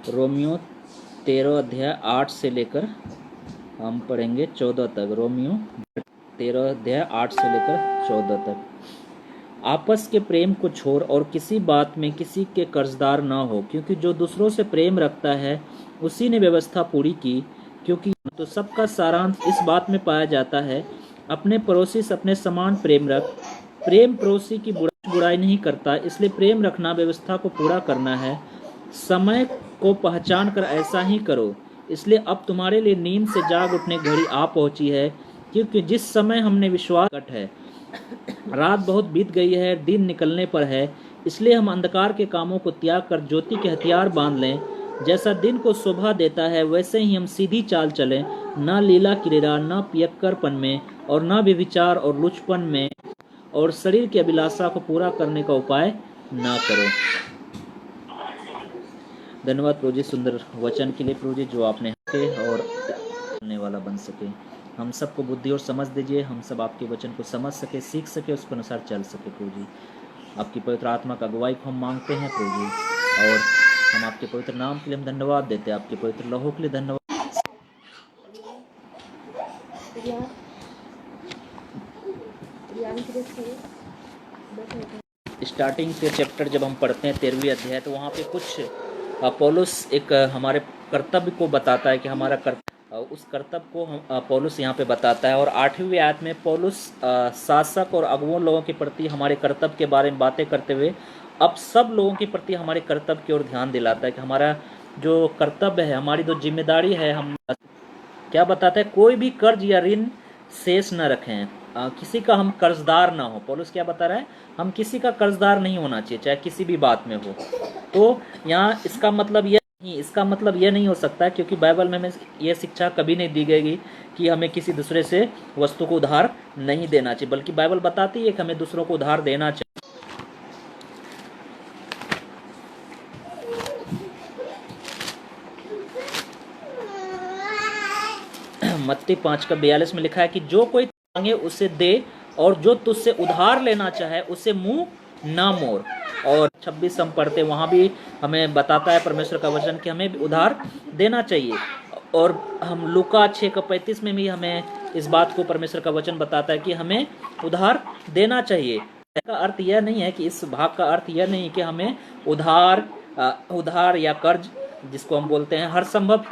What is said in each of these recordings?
Romeo 13 अध्याय 8 से लेकर हम पढ़ेंगे 14 तक। रोमियो 13 अध्याय 8 से लेकर 14 तक। आपस के प्रेम को छोड़ और किसी बात में किसी के कर्जदार न हो, क्योंकि जो दूसरों से प्रेम रखता है उसी ने व्यवस्था पूरी की। क्योंकि तो सबका सारांश इस बात में पाया जाता है, अपने पड़ोसी से अपने समान प्रेम रख। प्रेम पड़ोसी की बुराई नहीं करता, इसलिए प्रेम रखना व्यवस्था को पूरा करना है। समय को पहचान कर ऐसा ही करो, इसलिए अब तुम्हारे लिए नींद से जाग उठने घड़ी आ पहुंची है, क्योंकि जिस समय हमने विश्वास कट है, रात बहुत बीत गई है, दिन निकलने पर है। इसलिए हम अंधकार के कामों को त्याग कर ज्योति के हथियार बांध लें। जैसा दिन को शोभा देता है वैसे ही हम सीधी चाल चलें, न लीला क्रीड़ा, न पियक्कड़पन में, और न व्यभिचार और लुचपन में, और शरीर की अभिलाषा को पूरा करने का उपाय न करो। धन्यवाद प्रभु जी सुंदर वचन के लिए प्रभु जी, जो आपने और बोलने वाला बन सके। हम सबको बुद्धि और समझ दीजिए, हम सब आपके वचन को समझ सके, सीख सके, उसके अनुसार चल सके प्रभु जी। आपकी पवित्र आत्मा का अगुवाई को हम मांगते हैं प्रभु जी, और हम आपके पवित्र नाम के लिए हम धन्यवाद देते हैं, आपके पवित्र लहू के लिए धन्यवाद। स्टार्टिंग से चैप्टर जब हम पढ़ते हैं 13वीं अध्याय, तो वहाँ पे कुछ पौलुस एक हमारे कर्तव्य को बताता है कि हमारा उस कर्तव्य को पौलुस यहाँ पे बताता है। और 8वीं आयत में पौलुस शासक और अगुओं लोगों के प्रति हमारे कर्तव्य के बारे में बातें करते हुए अब सब लोगों के प्रति हमारे कर्तव्य की ओर ध्यान दिलाता है कि हमारा जो कर्तव्य है, हमारी जो जिम्मेदारी है, हम क्या बताता है, कोई भी कर्ज या ऋण शेष न रखें, किसी का हम कर्जदार ना हो। पौलुस क्या बता रहा है, हम किसी का कर्जदार नहीं होना चाहिए, चाहे किसी भी बात में हो। तो यहाँ इसका मतलब यह नहीं हो सकता, क्योंकि बाइबल में हमें यह शिक्षा कभी नहीं दी गई कि हमें किसी दूसरे से वस्तु को उधार नहीं देना चाहिए, बल्कि बाइबल बताती है कि हमें दूसरों को उधार देना चाहिए। मत्ती 5:42 में लिखा है कि जो कोई मांगे उसे दे, और जो तुझसे उधार लेना चाहे उसे मुंह ना मोड़। और 26 हम पढ़ते, वहां भी हमें बताता है परमेश्वर का वचन कि हमें भी उधार देना चाहिए। और हम लूका 6:35 में भी हमें इस बात को परमेश्वर का वचन बताता है कि हमें उधार देना चाहिए। का अर्थ यह नहीं है कि इस भाग का अर्थ यह नहीं कि हमें उधार या कर्ज, जिसको हम बोलते हैं, हर संभव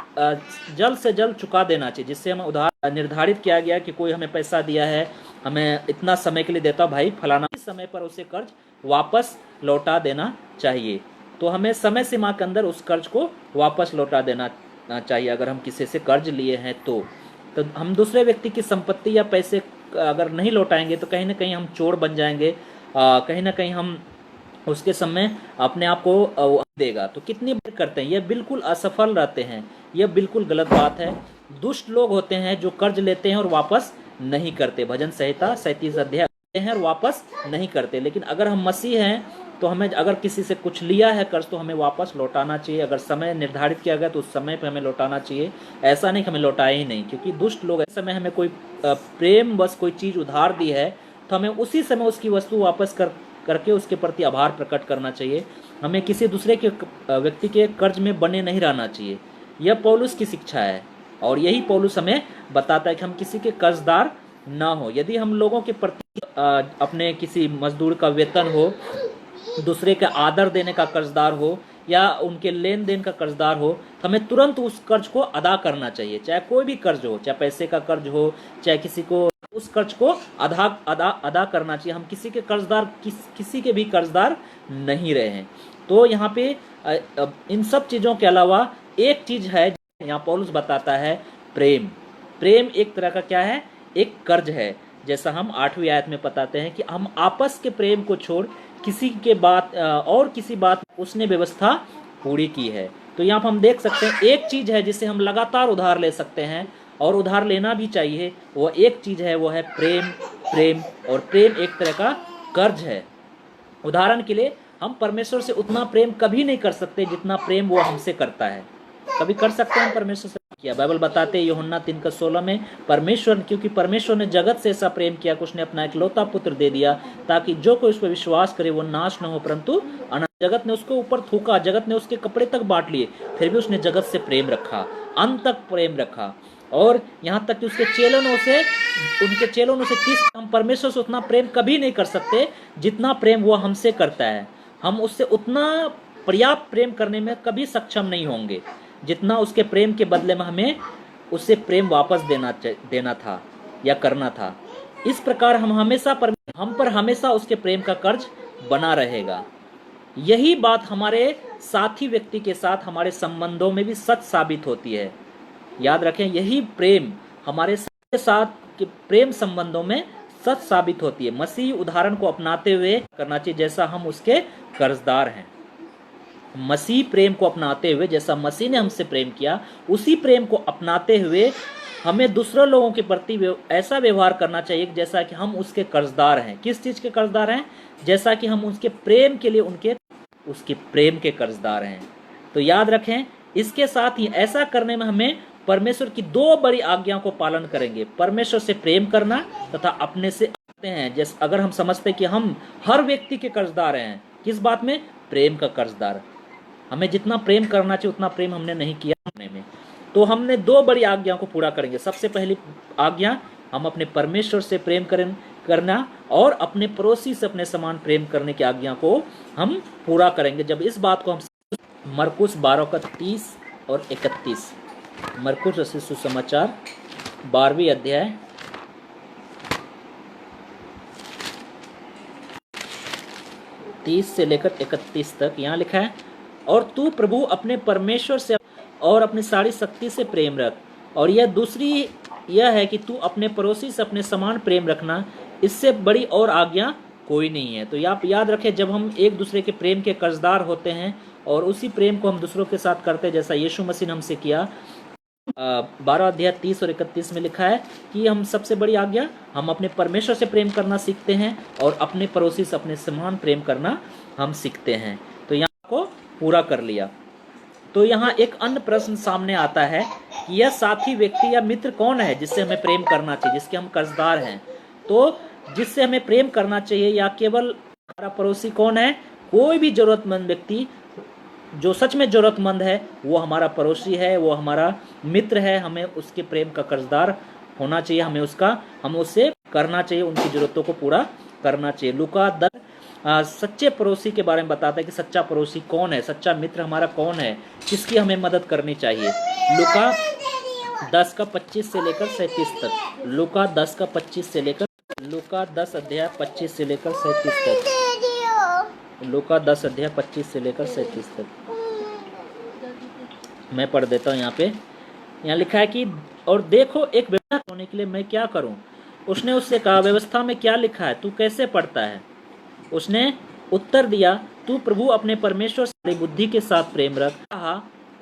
जल्द से जल्द चुका देना चाहिए। जिससे हम उधार निर्धारित किया गया कि कोई हमें पैसा दिया है, हमें इतना समय के लिए देता भाई फलाना, इस समय पर उसे कर्ज वापस लौटा देना चाहिए। तो हमें समय सीमा के अंदर उस कर्ज को वापस लौटा देना चाहिए। अगर हम किसी से कर्ज लिए हैं तो हम दूसरे व्यक्ति की संपत्ति या पैसे अगर नहीं लौटाएंगे तो कहीं ना कहीं हम चोर बन जाएंगे, कहीं ना कहीं हम उसके समय अपने आप को देगा। तो कितनी बार करते हैं, यह बिल्कुल असफल रहते हैं, यह बिल्कुल गलत बात है। दुष्ट लोग होते हैं जो कर्ज लेते हैं और वापस नहीं करते। भजन संहिता 37 अध्याय हैं और वापस नहीं करते। लेकिन अगर हम मसीह हैं तो हमें अगर किसी से कुछ लिया है कर्ज तो हमें वापस लौटाना चाहिए। अगर समय निर्धारित किया गया तो उस समय पर हमें लौटाना चाहिए। ऐसा नहीं कि हमें लौटाए ही नहीं, क्योंकि दुष्ट लोग ऐसे समय हमें कोई प्रेम बस कोई चीज़ उधार दी है तो हमें उसी समय उसकी वस्तु वापस करके उसके प्रति आभार प्रकट करना चाहिए। हमें किसी दूसरे के व्यक्ति के कर्ज में बने नहीं रहना चाहिए। यह पौलुस की शिक्षा है, और यही पौलुस हमें बताता है कि हम किसी के कर्जदार ना हो। यदि हम लोगों के प्रति अपने किसी मजदूर का वेतन हो, दूसरे का आदर देने का कर्जदार हो, या उनके लेन देन का कर्जदार हो, तो हमें तुरंत उस कर्ज को अदा करना चाहिए। चाहे कोई भी कर्ज हो, चाहे पैसे का कर्ज हो, चाहे किसी को, उस कर्ज को अदा करना चाहिए। हम किसी के कर्जदार किसी के भी कर्जदार नहीं रहे हैं। तो यहाँ पे इन सब चीज़ों के अलावा एक चीज़ है, यहाँ पौलुस बताता है, प्रेम। प्रेम एक तरह का क्या है, एक कर्ज है। जैसा हम 8वीं आयत में बताते हैं कि हम आपस के प्रेम को छोड़ किसी के बात और किसी बात उसने व्यवस्था पूरी की है। तो यहाँ पर हम देख सकते हैं एक चीज़ है जिससे हम लगातार उधार ले सकते हैं और उधार लेना भी चाहिए। वो एक चीज़ है, वो है प्रेम। और प्रेम एक तरह का कर्ज है। उदाहरण के लिए हम परमेश्वर से उतना प्रेम कभी नहीं कर सकते जितना प्रेम वो हमसे करता है। कभी कर सकते हैं परमेश्वर से किया। बाइबल बताते हैं यूहन्ना 3:16 में, परमेश्वर, क्योंकि परमेश्वर ने जगत से ऐसा प्रेम किया कि उसने अपना इकलौता पुत्र दे दिया, ताकि जो कोई उस पर विश्वास करे वो नाश न हो परंतु अनंत। जगत ने उसको ऊपर थूका, जगत ने उसके कपड़े तक बांट लिए, फिर भी उसने जगत से प्रेम रखा, अंत तक प्रेम रखा। और यहाँ तक कि उसके चेलों ने उसे हम परमेश्वर से उतना प्रेम कभी नहीं कर सकते जितना प्रेम वो हमसे करता है। हम उससे उतना पर्याप्त प्रेम करने में कभी सक्षम नहीं होंगे जितना उसके प्रेम के बदले में हमें उससे प्रेम वापस देना था या करना था। इस प्रकार हम पर हमेशा उसके प्रेम का कर्ज बना रहेगा। यही बात हमारे साथी व्यक्ति के साथ हमारे संबंधों में भी सच साबित होती है। याद रखें, यही प्रेम हमारे साथ के प्रेम संबंधों में सच साबित होती है। मसीह उदाहरण को अपनाते हुए करना चाहिए जैसा हम उसके कर्जदार हैं। मसीह प्रेम को अपनाते हुए, जैसा मसीह ने हमसे प्रेम किया, उसी प्रेम को अपनाते हुए हमें दूसरे लोगों के प्रति ऐसा व्यवहार करना चाहिए जैसा कि हम उसके कर्जदार हैं। किस चीज के कर्जदार हैं? जैसा कि हम उसके प्रेम के लिए उसके प्रेम के कर्जदार हैं। तो याद रखें, इसके साथ ही ऐसा करने में हमें परमेश्वर की 2 बड़ी आज्ञाओं को पालन करेंगे। परमेश्वर से प्रेम करना तथा अपने से हैं। जैसे अगर हम समझते कि हम हर व्यक्ति के कर्जदार हैं, किस बात में? प्रेम का कर्जदार। हमें जितना प्रेम करना चाहिए उतना प्रेम हमने नहीं किया अपने में, तो हमने 2 बड़ी आज्ञाओं को पूरा करेंगे। सबसे पहली आज्ञा, हम अपने परमेश्वर से प्रेम करना और अपने पड़ोसी से अपने समान प्रेम करने की आज्ञा को हम पूरा करेंगे। जब इस बात को हम मरकुस 12:30 और 31, मरकुस रचित सुसमाचार 12वीं अध्याय 30 से लेकर 31 तक यहाँ लिखा है, और तू प्रभु अपने परमेश्वर से और अपनी सारी शक्ति से प्रेम रख, और यह दूसरी यह है कि तू अपने पड़ोसी से अपने समान प्रेम रखना, इससे बड़ी और आज्ञा कोई नहीं है। तो आप याद रखें, जब हम एक दूसरे के प्रेम के कर्जदार होते हैं और उसी प्रेम को हम दूसरों के साथ करते हैं जैसा यीशु मसीह ने हमसे किया, 12 अध्याय 30 और 31 में लिखा है कि हम सबसे बड़ी आज्ञा, हम अपने परमेश्वर से प्रेम करना सीखते हैं और अपने पड़ोसी से अपने समान प्रेम करना हम सीखते हैं। तो यहाँ को पूरा कर लिया। तो यहाँ एक अन्य प्रश्न सामने आता है कि यह साथी व्यक्ति या मित्र कौन है जिससे हमें प्रेम करना चाहिए, जिसके हम कर्जदार हैं। तो जिससे हमें प्रेम करना चाहिए या केवल हमारा पड़ोसी कौन है? कोई भी जरूरतमंद व्यक्ति जो सच में जरूरतमंद है वो हमारा पड़ोसी है, वो हमारा मित्र है। हमें उसके प्रेम का कर्जदार होना चाहिए, हम उससे करना चाहिए, उनकी जरूरतों को पूरा करना चाहिए। लूका 10 सच्चे पड़ोसी के बारे में बताता है कि सच्चा पड़ोसी कौन है, सच्चा मित्र हमारा कौन है, किसकी हमें मदद करनी चाहिए। लूका 10:25 से लेकर 37 तक, लूका 10:25 से लेकर, लूका 10 अध्याय 25 से लेकर 37 तक, लूका 10 अध्याय 25 से लेकर 37 तक मैं पढ़ देता हूँ। यहाँ लिखा है कि और देखो, एक व्यवस्था होने के लिए मैं क्या करूं? उसने उससे कहा, व्यवस्था में क्या लिखा है, तू कैसे पढ़ता है? उसने उत्तर दिया, तू प्रभु अपने परमेश्वर से बुद्धि के साथ प्रेम रख। कहा,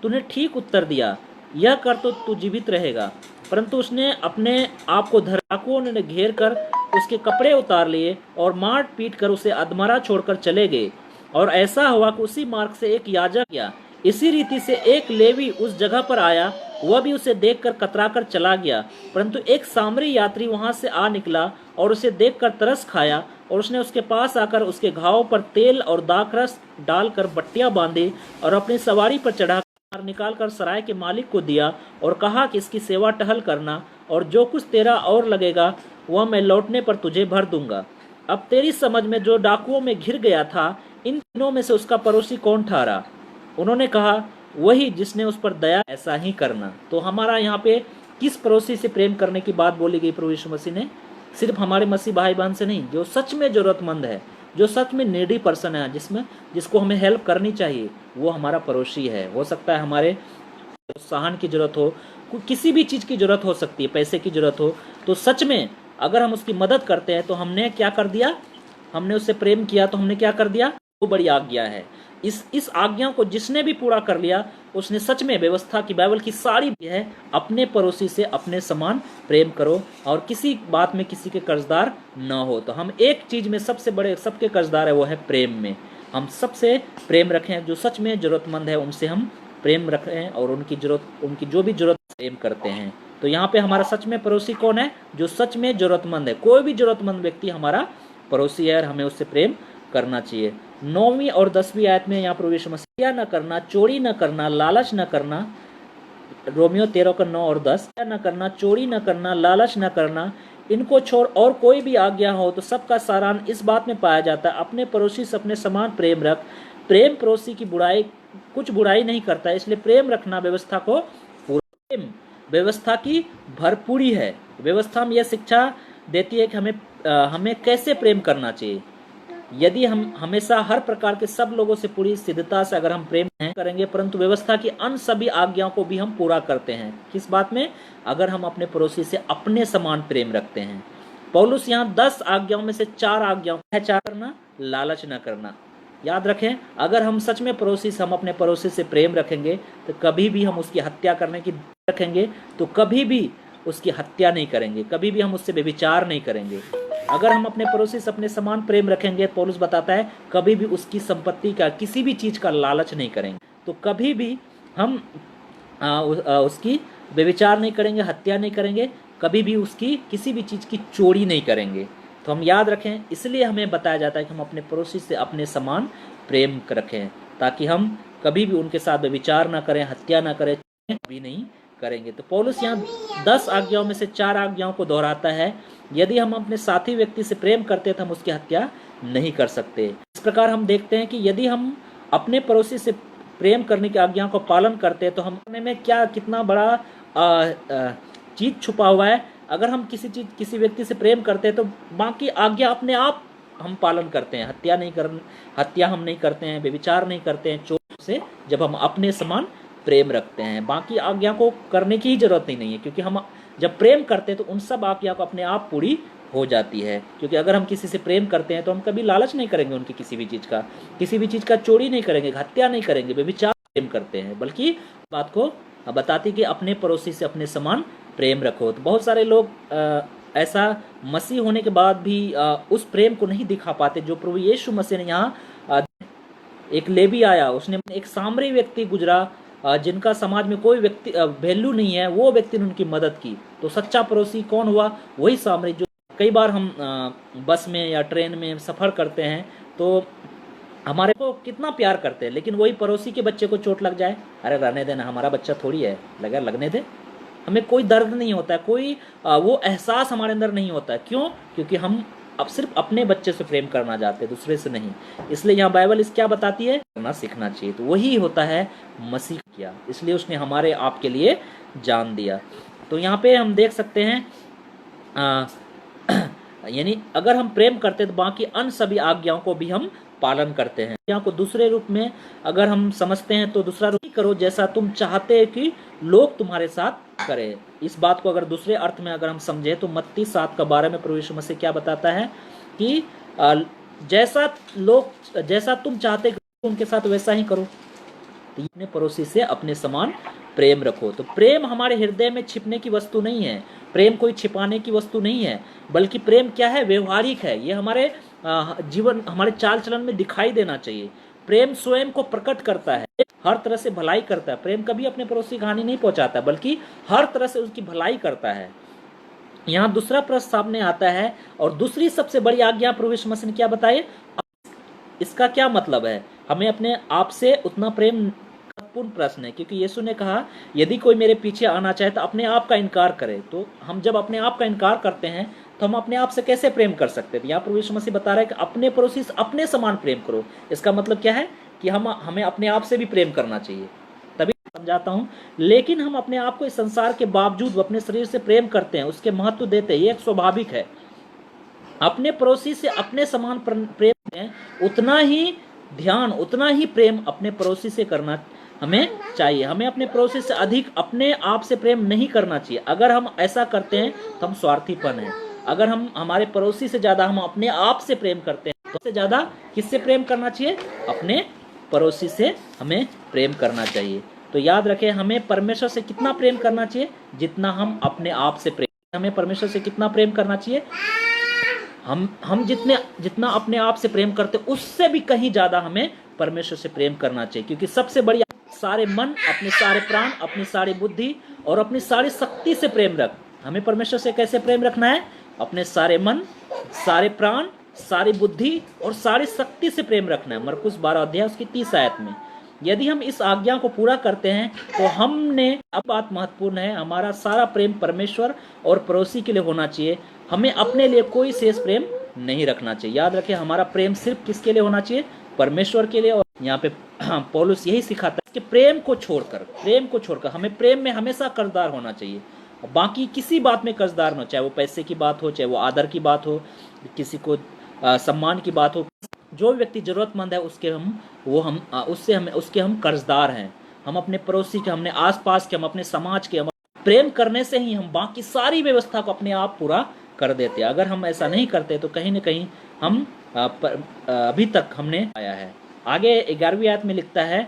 तूने ठीक उत्तर दिया, यह कर तो तू जीवित रहेगा। परंतु उसने अपने आप को डाकुओं ने घेर कर उसके कपड़े उतार लिए और मार पीट कर उसे अधमरा छोड़कर चले गए। और ऐसा हुआ कि उसी मार्ग से एक याजक गया। इसी रीति से एक लेवी उस जगह पर आया, वह भी उसे देखकर कतराकर चला गया। परंतु एक सामरी यात्री वहां से आ निकला और उसे देखकर तरस खाया, और उसने उसके पास आकर उसके घावों पर तेल और दाखरस डालकर बट्टियां बांधी और अपनी सवारी पर चढ़ा निकालकर सराय के मालिक को दिया और कहा कि इसकी सेवा टहल करना, और जो कुछ तेरा और लगेगा वह मैं लौटने पर तुझे भर दूंगा। अब तेरी समझ में जो डाकुओं में घिर गया था, इन तीनों में से उसका पड़ोसी कौन ठहरा? उन्होंने कहा, वही जिसने उस पर दया। ऐसा ही करना। तो हमारा यहाँ पे किस पड़ोसी से प्रेम करने की बात बोली गई प्रभु यीशु मसीह ने? सिर्फ हमारे मसीह भाई बहन से नहीं, जो सच में जरूरतमंद है, जो सच में नीडी पर्सन है, जिसको हमें हेल्प करनी चाहिए, वो हमारा पड़ोसी है। हो सकता है हमारे प्रोत्साहन की जरूरत हो, किसी भी चीज की जरूरत हो सकती है, पैसे की जरूरत हो, तो सच में अगर हम उसकी मदद करते हैं तो हमने क्या कर दिया? हमने उससे प्रेम किया तो हमने क्या कर दिया? वो बड़ी आज्ञा है। इस आज्ञा को जिसने भी पूरा कर लिया, उसने सच में व्यवस्था की, बाइबल की सारी है, अपने पड़ोसी से अपने समान प्रेम करो और किसी बात में किसी के कर्जदार न हो। तो हम एक चीज में सबसे बड़े सबके कर्जदार है, वो है प्रेम में। हम सबसे प्रेम रखें, जो सच में जरूरतमंद है उनसे हम प्रेम रखें और उनकी जो भी जरूरत प्रेम करते हैं। तो यहाँ पे हमारा सच में पड़ोसी कौन है? जो सच में जरूरतमंद है। कोई भी जरूरतमंद व्यक्ति हमारा पड़ोसी है और हमें उससे प्रेम करना चाहिए। 9वीं और 10वीं आयत में यहाँ प्रभु यीशु मसीह न करना, चोरी न करना, लालच न करना, रोमियो 13 का 9 और 10, न करना, चोरी न करना, लालच न करना, इनको छोड़ और कोई भी आज्ञा हो तो सबका सारांश इस बात में पाया जाता है, अपने पड़ोसी से अपने समान प्रेम रख। प्रेम पड़ोसी की कुछ बुराई नहीं करता है, इसलिए प्रेम रखना व्यवस्था को पूरा, व्यवस्था की भरपूरी है। व्यवस्था में यह शिक्षा देती है कि हमें कैसे प्रेम करना चाहिए। यदि हम हमेशा हर प्रकार के सब लोगों से पूरी सिद्धता से अगर हम प्रेम नहीं करेंगे, परंतु व्यवस्था की अन्य सभी आज्ञाओं को भी हम पूरा करते हैं। किस बात में? अगर हम अपने पड़ोसी से अपने समान प्रेम रखते हैं। पौलुस यहाँ 10 आज्ञाओं में से 4 आज्ञाओं है, 4 करना, लालच न करना। याद रखें, अगर हम सच में हम अपने पड़ोसी से प्रेम रखेंगे तो कभी भी हम उसकी हत्या करने की रखेंगे तो कभी भी उसकी हत्या नहीं करेंगे, कभी भी हम उससे व्यभिचार नहीं करेंगे। अगर हम अपने पड़ोसी से अपने समान प्रेम रखेंगे, पौलुस बताता है, कभी भी उसकी संपत्ति का, किसी भी चीज का लालच नहीं करेंगे, तो कभी भी हम उसकी व्यभिचार नहीं करेंगे, हत्या नहीं करेंगे, कभी भी उसकी किसी भी चीज की चोरी नहीं करेंगे। तो हम याद रखें, इसलिए हमें बताया जाता है कि हम अपने पड़ोसी से अपने समान प्रेम रखें, ताकि हम कभी भी उनके साथ व्यभिचार ना करें, हत्या ना करें, भी नहीं करेंगे। तो पौलुस यहाँ 10 आज्ञाओं में से 4 आज्ञाओं को दोहराता है। यदि हम अपने साथी व्यक्ति से प्रेम करते हैं तो हम उसकी हत्या नहीं कर सकते। इस प्रकार हम देखते हैं कि यदि हम अपने पड़ोसी से प्रेम करने की आज्ञाओं को पालन करते हैं तो हम करने में कितना बड़ा चीज छुपा हुआ है। अगर हम किसी व्यक्ति से प्रेम करते हैं तो बाकी आज्ञा अपने आप हम पालन करते हैं। हत्या हम नहीं करते हैं, व्यभिचार नहीं करते हैं, चोर से जब हम अपने समान प्रेम रखते हैं, बाकी आज्ञा को करने की ही जरूरत ही नहीं है, क्योंकि हम जब प्रेम करते हैं तो उन सब आज्ञा को अपने आप पूरी हो जाती है। क्योंकि अगर हम किसी से प्रेम करते हैं तो हम कभी लालच नहीं करेंगे उनकी किसी भी चीज का चोरी नहीं करेंगे, हत्या नहीं करेंगे, व्यभिचार प्रेम करते हैं, बल्कि बात को बताती कि अपने पड़ोसी से अपने समान प्रेम रखो। तो बहुत सारे लोग ऐसा मसीह होने के बाद भी उस प्रेम को नहीं दिखा पाते जो प्रभु यीशु मसीह ने यहाँ। एक लेवी आया, उसने एक सामरी व्यक्ति गुजरा जिनका समाज में कोई व्यक्ति वैल्यू नहीं है, वो व्यक्ति ने उनकी मदद की। तो सच्चा पड़ोसी कौन हुआ? वही सामरी। जो कई बार हम बस में या ट्रेन में सफर करते हैं तो हमारे को कितना प्यार करते हैं, लेकिन वही पड़ोसी के बच्चे को चोट लग जाए, अरे रहने देना, हमारा बच्चा थोड़ी है, लगने दे। हमें कोई दर्द नहीं होता है, कोई वो एहसास हमारे अंदर नहीं होता है। क्यों? क्योंकि हम अब सिर्फ अपने बच्चे से प्रेम करना चाहते हैं, दूसरे से नहीं। इसलिए यहाँ बाइबल क्या बताती है? करना सीखना चाहिए। तो वही होता है मसीह किया, इसलिए उसने हमारे आपके लिए जान दिया। तो यहाँ पे हम देख सकते हैं यानी अगर हम प्रेम करते हैं तो बाकी अन्य सभी आज्ञाओं को भी हम पालन करते हैं। यहाँ को दूसरे रूप में अगर हम समझते हैं तो दूसरा रूप करो जैसा तुम चाहते हैं कि लोग तुम्हारे साथ करें। इस बात को अगर दूसरे अर्थ में अगर हम समझे तो मत्ती 7 का 12 में प्रभु यीशु मसीह क्या बताता है कि जैसा तुम चाहते उनके साथ वैसा ही करो। तो अपने पड़ोसी से अपने समान प्रेम रखो। तो प्रेम हमारे हृदय में छिपने की वस्तु नहीं है, प्रेम कोई छिपाने की वस्तु नहीं है, बल्कि प्रेम क्या है? व्यवहारिक है। ये हमारे जीवन, हमारे चाल चलन में दिखाई देना चाहिए। प्रेम स्वयं को प्रकट करता है, हर तरह से भलाई करता है। प्रेम कभी अपने पड़ोसी को हानि नहीं पहुंचाता, बल्कि हर तरह से उसकी भलाई करता है। यहाँ दूसरा प्रश्न सामने आता है, और दूसरी सबसे बड़ी आज्ञा प्रभु यीशु मसीह ने क्या बताई? इसका क्या मतलब है? हमें अपने आप से उतना प्रेम, पूर्ण प्रश्न है, क्योंकि यीशु ने कहा यदि कोई मेरे पीछे आना चाहे तो अपने आप का इनकार करे। तो हम जब अपने आप का इनकार करते हैं तो हम अपने आप से कैसे प्रेम कर सकते हैं? यहाँ प्रभु यीशु मसीह बता रहा है कि अपने पड़ोसी से अपने समान प्रेम करो। इसका मतलब क्या है? कि हमें अपने आप से भी प्रेम करना चाहिए। तभी समझाता हूँ। लेकिन हम अपने आप को इस संसार के बावजूद अपने शरीर से प्रेम करते हैं, उसके महत्व देते हैं, ये एक स्वाभाविक है। अपने पड़ोसी से अपने समान प्रेम है, उतना ही ध्यान, उतना ही प्रेम अपने पड़ोसी से करना हमें चाहिए। हमें अपने पड़ोसी से अधिक अपने आप से प्रेम नहीं करना चाहिए। अगर हम ऐसा करते हैं तो हम स्वार्थीपन है। अगर हम हमारे पड़ोसी से ज्यादा हम अपने आप से प्रेम करते हैं तो उससे ज्यादा किससे प्रेम करना चाहिए? अपने पड़ोसी से हमें प्रेम करना चाहिए। तो याद रखें, हमें परमेश्वर से कितना प्रेम करना चाहिए? जितना हम अपने आप से प्रेम। हमें परमेश्वर से कितना प्रेम करना चाहिए? हम जितना अपने आप से प्रेम करते उससे भी कहीं ज्यादा हमें परमेश्वर से प्रेम करना चाहिए, क्योंकि सबसे बड़ी सारे मन, अपने सारे प्राण, अपनी सारी बुद्धि और अपनी सारी शक्ति से प्रेम रख। हमें परमेश्वर से कैसे प्रेम रखना है? अपने सारे मन, सारे प्राण, सारी बुद्धि और सारी शक्ति से प्रेम रखना है। मरकुस 12 अध्याय उसकी 30 आयत में। यदि हम इस आज्ञा को पूरा करते हैं तो हमने, अब बात महत्वपूर्ण है, हमारा सारा प्रेम परमेश्वर और पड़ोसी के लिए होना चाहिए। हमें अपने लिए कोई शेष प्रेम नहीं रखना चाहिए। याद रखें, हमारा प्रेम सिर्फ किसके लिए होना चाहिए? परमेश्वर के लिए। और यहाँ पे पौलुस यही सिखाता है कि प्रेम को छोड़कर हमें प्रेम में हमेशा कर्जदार होना चाहिए। बाकी किसी बात में कर्जदार न, चाहे वो पैसे की बात हो, चाहे वो आदर की बात हो, किसी को सम्मान की बात हो। जो व्यक्ति जरूरतमंद है उसके हम कर्जदार हैं। हम अपने पड़ोसी के, हमने आसपास के, हम अपने समाज के, हम प्रेम करने से ही हम बाकी सारी व्यवस्था को अपने आप पूरा कर देते हैं। अगर हम ऐसा नहीं करते तो कहीं न कहीं हम अभी तक हमने आया है। आगे 11वीं आयत में लिखता है,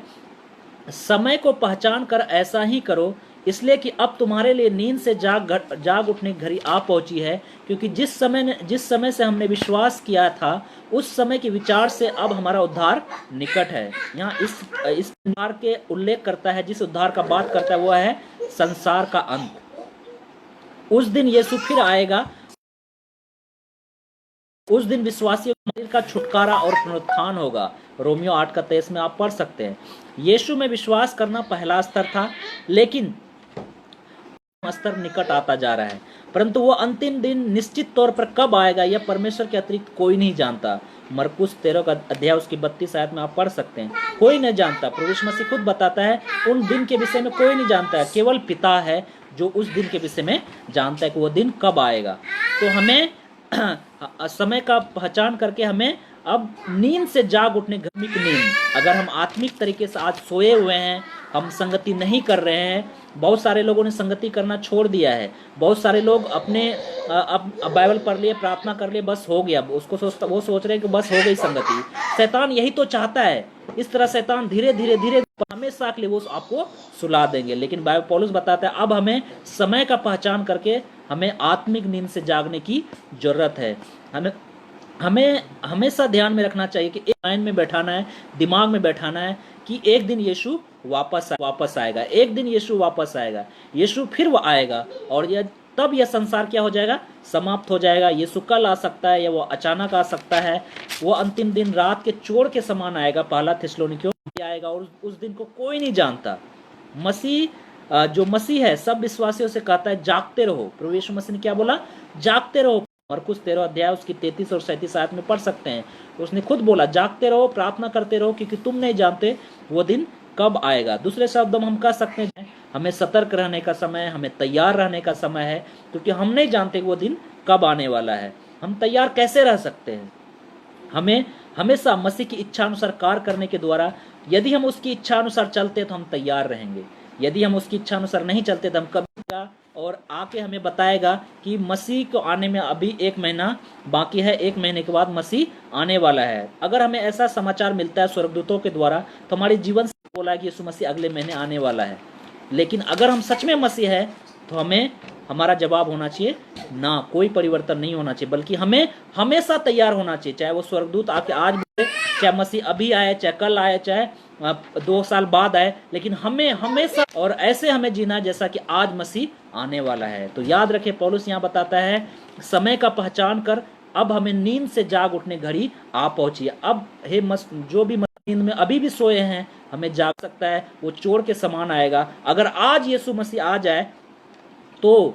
समय को पहचान कर ऐसा ही करो, इसलिए कि अब तुम्हारे लिए नींद से जाग उठने की घड़ी आ पहुंची है, क्योंकि जिस समय से हमने विश्वास किया था उस समय के विचार से अब हमारा उद्धार निकट है। यहाँ इस उद्धार के उल्लेख करता है, जिस उद्धार का बात करता है वो है संसार का अंत। उस दिन यीशु फिर आएगा, उस दिन विश्वासियों का छुटकारा और पुनरुत्थान होगा। रोमियो 8:23 में आप पढ़ सकते हैं। यीशु में विश्वास करना पहला स्तर था, लेकिन स्तर निकट आता जा रहा है, परंतु वो अंतिम दिन निश्चित तौर पर कब आएगा यह परमेश्वर के अतिरिक्त कोई नहीं जानता। मरकुस 13 अध्याय उसकी 32 आयत में आप पढ़ सकते हैं। कोई नहीं जानता। प्रभु यीशु मसीह खुद बताता है, उन दिन के विषय में कोई नहीं जानता है, केवल पिता है जो उस दिन के विषय में जानता है कि वो दिन कब आएगा। तो हमें समय का पहचान करके हमें अब नींद से जाग उठने, धार्मिक नींद। अगर हम आत्मिक तरीके से आज सोए हुए हैं, हम संगति नहीं कर रहे हैं, बहुत सारे लोगों ने संगति करना छोड़ दिया है। बहुत सारे लोग अपने अब बाइबल पढ़ लिए, प्रार्थना कर लिए, बस हो गया, वो सोच रहे हैं कि बस हो गई संगति। शैतान यही तो चाहता है। इस तरह शैतान धीरे धीरे हमेशा के लिए वो आपको सुला देंगे। लेकिन बाइबल पौलुस बताता है अब हमें समय का पहचान करके हमें आत्मिक नींद से जागने की जरूरत है। हमें हमेशा ध्यान में रखना चाहिए कि एक माइंड में बैठाना है, दिमाग में बैठाना है कि एक दिन यीशु वापस आएगा। एक दिन यीशु वापस आएगा, यीशु फिर वो आएगा और तब यह संसार क्या हो जाएगा? समाप्त हो जाएगा। यीशु कल आ सकता है या वो अचानक आ सकता है। वो अंतिम दिन रात के चोर के समान आएगा, पहला थिस्सलुनीकियों आएगा, और उस दिन को कोई नहीं जानता। मसीह जो मसीह है सब विश्वासियों से कहता है जागते रहो। प्रभु यीशु मसीह ने क्या बोला? जागते रहो। मरकुस 13 अध्याय उसकी 33 और 37 आयत में पढ़ सकते हैं। उसने खुद बोला जागते रहो, प्रार्थना करते रहो, क्योंकि तुम नहीं जानते वो दिन कब आएगा। दूसरे शब्दों में हम कह सकते हैं हमें सतर्क रहने का समय, हमें तैयार रहने का समय है, क्योंकि हम नहीं जानते वो दिन कब आने वाला है। हम तैयार कैसे रह सकते हैं? हमें हमेशा मसीह की इच्छा अनुसार कार्य करने के द्वारा, यदि हम उसकी इच्छा अनुसार चलते तो हम तैयार रहेंगे। यदि हम उसकी इच्छा अनुसार नहीं चलते तो हम कभी और आके हमें बताएगा कि मसीह को आने में अभी 1 महीना बाकी है, 1 महीने के बाद मसीह आने वाला है। अगर हमें ऐसा समाचार मिलता है स्वर्गदूतों के द्वारा तो हमारे जीवन से बोला है कि यीशु मसीह अगले महीने आने वाला है। लेकिन अगर हम सच में मसीह है तो हमें हमारा जवाब होना चाहिए ना, कोई परिवर्तन नहीं होना चाहिए, बल्कि हमें हमेशा तैयार होना चाहिए। चाहे वो स्वर्गदूत आके आज बोले, चाहे मसीह अभी आए, चाहे कल आए, चाहे 2 साल बाद आए, लेकिन हमें हमेशा और ऐसे हमें जीना जैसा कि आज मसीह आने वाला है। तो याद रखें, पौलुस यहाँ बताता है समय का पहचान कर अब हमें नींद से जाग उठने घड़ी आ पहुंची है। अब हे जो भी नींद में अभी भी सोए हैं, हमें जाग सकता है, वो चोर के समान आएगा। अगर आज यीशु मसीह आ जाए तो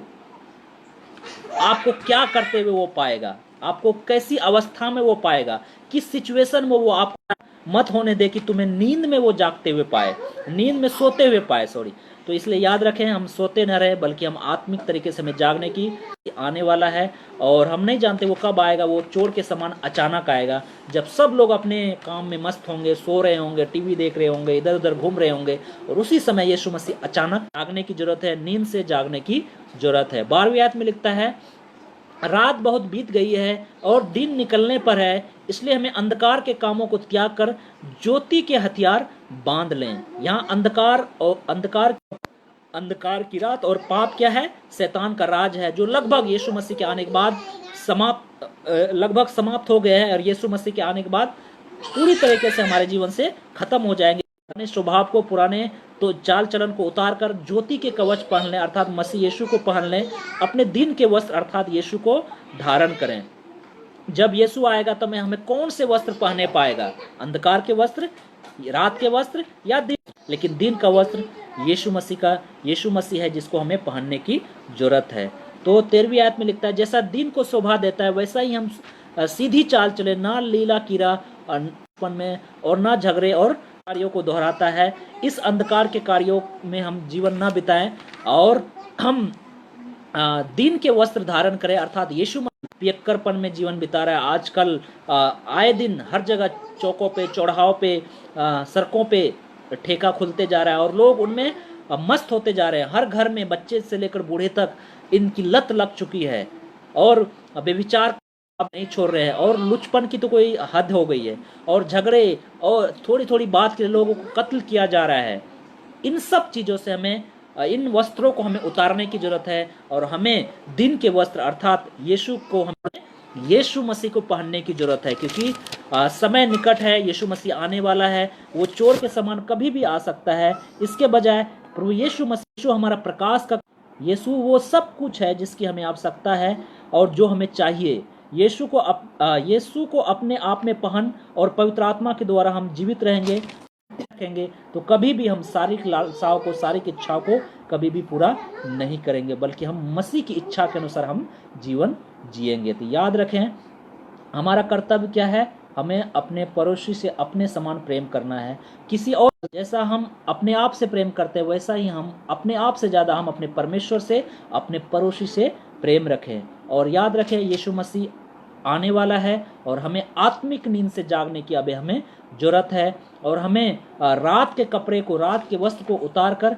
आपको क्या करते हुए वो पाएगा, आपको कैसी अवस्था में वो पाएगा, किस सिचुएशन में वो आपको मत होने दे कि तुम्हें नींद में वो जागते हुए पाए, नींद में सोते हुए पाए, सॉरी। तो इसलिए याद रखें, हम सोते न रहे, बल्कि हम आत्मिक तरीके से हमें जागने की आने वाला है। और हम नहीं जानते वो कब आएगा, वो चोर के समान अचानक आएगा, जब सब लोग अपने काम में मस्त होंगे, सो रहे होंगे, टीवी देख रहे होंगे, इधर उधर घूम रहे होंगे, और उसी समय यीशु मसीह अचानक जागने की जरूरत है, नींद से जागने की जरूरत है। 12वीं आयत में लिखता है, रात बहुत बीत गई है और दिन निकलने पर है, इसलिए हमें अंधकार के कामों को त्याग कर ज्योति के हथियार बांध लें। यहाँ अंधकार की रात और पाप क्या है? शैतान का राज है, जो लगभग यीशु मसीह के आने के बाद समाप्त हो गए हैं, और यीशु मसीह के आने के बाद पूरी तरीके से हमारे जीवन से खत्म हो जाएंगे। पुराने स्वभाव को, पुराने तो चाल चलन को उतार कर ज्योति के कवच पहन लें, अर्थात मसीह यीशु को पहन लें। अपने दिन के वस्त्र अर्थात यीशु को धारण करें। जब यीशु आएगा तो हमें कौन से वस्त्र पहने पाएगा? अंधकार के वस्त्र, रात के वस्त्र या दिन? लेकिन दिन का वस्त्र यीशु मसीह है जिसको हमें पहनने की जरूरत है। तो 13वीं आयत में लिखता है, जैसा दिन को शोभा देता है वैसा ही हम सीधी चाल चले, ना लीला कीड़ा में और ना झगड़े और कार्यों को दोहराता है। इस अंधकार के कार्यों में हम जीवन ना बिताएं और हम दिन के वस्त्र धारण करें, अर्थात यीशु पियक्करपन में जीवन बिता रहा है। आजकल आए दिन हर जगह चौकों पे, चौराहों पे, सड़कों पे ठेका खुलते जा रहा है और लोग उनमें मस्त होते जा रहे हैं। हर घर में बच्चे से लेकर बूढ़े तक इनकी लत लग चुकी है और व्यभिचार अब नहीं छोड़ रहे हैं और लुचपन की तो कोई हद हो गई है और झगड़े और थोड़ी थोड़ी बात के लोगों को कत्ल किया जा रहा है। इन सब चीज़ों से हमें, इन वस्त्रों को हमें उतारने की जरूरत है और हमें दिन के वस्त्र अर्थात यीशु मसीह को पहनने की जरूरत है, क्योंकि समय निकट है, यीशु मसीह आने वाला है। वो चोर के समान कभी भी आ सकता है। इसके बजाय प्रभु यीशु मसीह हमारा प्रकाश का, यीशु वो सब कुछ है जिसकी हमें आवश्यकता है और जो हमें चाहिए। यीशु को अपने आप में पहन और पवित्र आत्मा के द्वारा हम जीवित रखेंगे तो कभी भी हम शारीरिक लालसाओं को, शारीरिक इच्छाओं को कभी भी पूरा नहीं करेंगे, बल्कि हम मसीह की इच्छा के अनुसार हम जीवन जिएंगे। तो याद रखें, हमारा कर्तव्य क्या है? हमें अपने पड़ोसी से अपने समान प्रेम करना है। किसी और जैसा हम अपने आप से प्रेम करते हैं वैसा ही हम अपने आप से ज़्यादा हम अपने परमेश्वर से, अपने पड़ोसी से प्रेम रखें। और याद रखें, यीशु मसीह आने वाला है और हमें आत्मिक नींद से जागने की अभी हमें जरूरत है और हमें रात के कपड़े को, रात के वस्त्र को उतार कर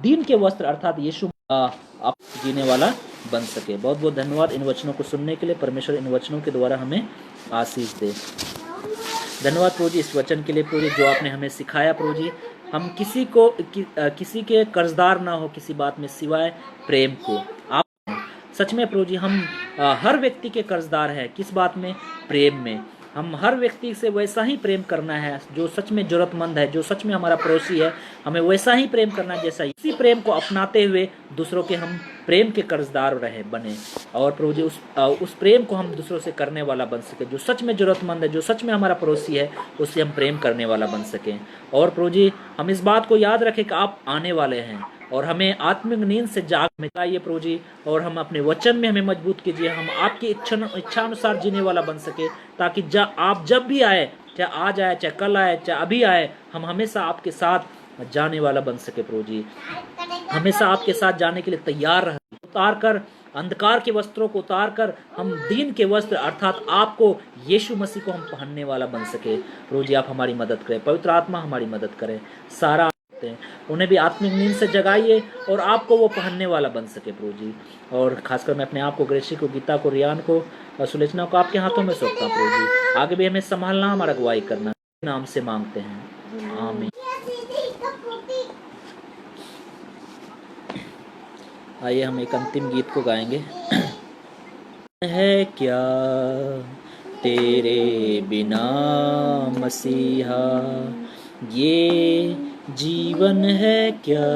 दिन के वस्त्र अर्थात यीशु आप जीने वाला बन सके। बहुत बहुत धन्यवाद इन वचनों को सुनने के लिए। परमेश्वर इन वचनों के द्वारा हमें आशीष दे। धन्यवाद प्रभु जी इस वचन के लिए, प्रभु जी जो आपने हमें सिखाया। प्रभु जी हम किसी के कर्जदार ना हो किसी बात में सिवाय प्रेम को। आप सच में प्रभु जी हम हर व्यक्ति के कर्जदार है। किस बात में? प्रेम में। हम हर व्यक्ति से वैसा ही प्रेम करना है जो सच में जरूरतमंद है, जो सच में हमारा पड़ोसी है। हमें वैसा ही प्रेम करना जैसा इसी प्रेम को अपनाते हुए दूसरों के हम प्रेम के कर्जदार बने और प्रभु जी उस प्रेम को हम दूसरों से करने वाला बन सके। जो सच में जरूरतमंद है, जो सच में हमारा पड़ोसी है, उससे हम प्रेम करने वाला बन सकें। और प्रभु जी हम इस बात को याद रखें कि आप आने वाले हैं और हमें आत्मिक नींद से जागने चाहिए प्रभु जी, और हम अपने वचन में हमें मजबूत कीजिए। हम आपकी इच्छा अनुसार जीने वाला बन सके, ताकि आप जब भी आए, चाहे आज आए, चाहे कल आए, चाहे अभी आए, हम हमेशा आपके साथ जाने वाला बन सके। प्रभु जी हमेशा आपके साथ जाने के लिए तैयार रहे। उतार कर अंधकार के वस्त्रों को उतार कर हम दिन के वस्त्र अर्थात आपको, यीशु मसीह को हम पहनने वाला बन सके। प्रभु जी आप हमारी मदद करें, पवित्र आत्मा हमारी मदद करे। सारा उन्हें भी आत्मिक नींद से जगाइए और आपको वो पहनने वाला बन सके प्रभु जी। और खासकर मैं अपने आप को, ग्रेसी को, गीता को, रियान को, सुलोचना को आपके हाथों में सौंपता हूँ प्रभु जी। आगे भी हमें संभालना, हमारा अगुवाई करना, नाम से मांगते हैं, आमीन। आइए हम एक अंतिम गीत को गाएंगे। है क्या तेरे बिना मसीहा, ये जीवन है क्या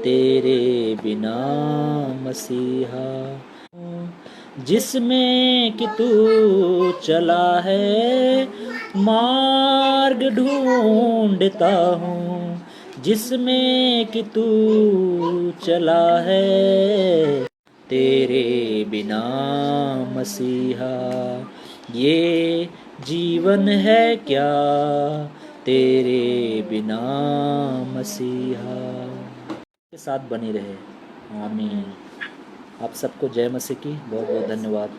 तेरे बिना मसीहा, जिसमें कि तू चला है मार्ग ढूंढता हूँ, जिसमें कि तू चला है तेरे बिना मसीहा, ये जीवन है क्या तेरे बिना मसीहा। के साथ बनी रहे, आमीन। आप सबको जय मसीह की बहुत बहुत धन्यवाद।